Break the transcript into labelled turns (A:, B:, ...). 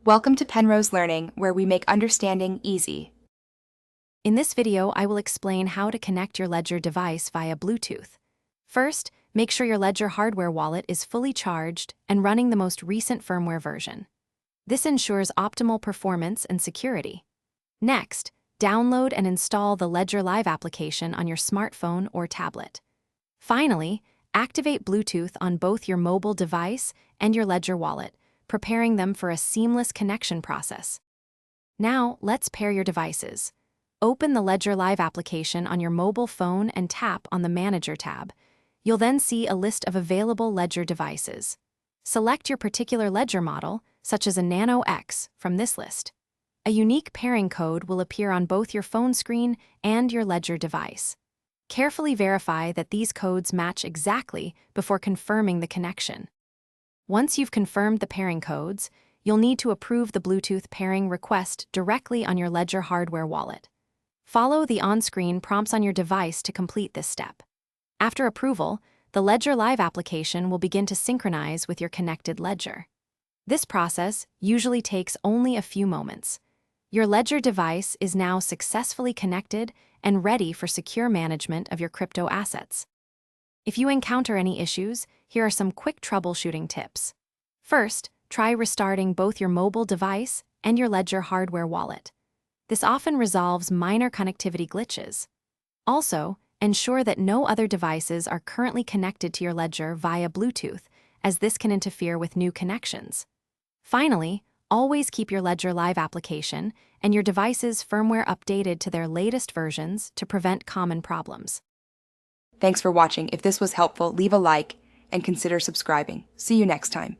A: Welcome to Penrose Learning, where we make understanding easy.
B: In this video, I will explain how to connect your Ledger device via Bluetooth. First, make sure your Ledger hardware wallet is fully charged and running the most recent firmware version. This ensures optimal performance and security. Next, download and install the Ledger Live application on your smartphone or tablet. Finally, activate Bluetooth on both your mobile device and your Ledger wallet, preparing them for a seamless connection process. Now, let's pair your devices. Open the Ledger Live application on your mobile phone and tap on the Manager tab. You'll then see a list of available Ledger devices. Select your particular Ledger model, such as a Nano X, from this list. A unique pairing code will appear on both your phone screen and your Ledger device. Carefully verify that these codes match exactly before confirming the connection. Once you've confirmed the pairing codes, you'll need to approve the Bluetooth pairing request directly on your Ledger hardware wallet. Follow the on-screen prompts on your device to complete this step. After approval, the Ledger Live application will begin to synchronize with your connected Ledger. This process usually takes only a few moments. Your Ledger device is now successfully connected and ready for secure management of your crypto assets. If you encounter any issues, here are some quick troubleshooting tips. First, try restarting both your mobile device and your Ledger hardware wallet. This often resolves minor connectivity glitches. Also, ensure that no other devices are currently connected to your Ledger via Bluetooth, as this can interfere with new connections. Finally, always keep your Ledger Live application and your device's firmware updated to their latest versions to prevent common problems.
A: Thanks for watching. If this was helpful, leave a like and consider subscribing. See you next time.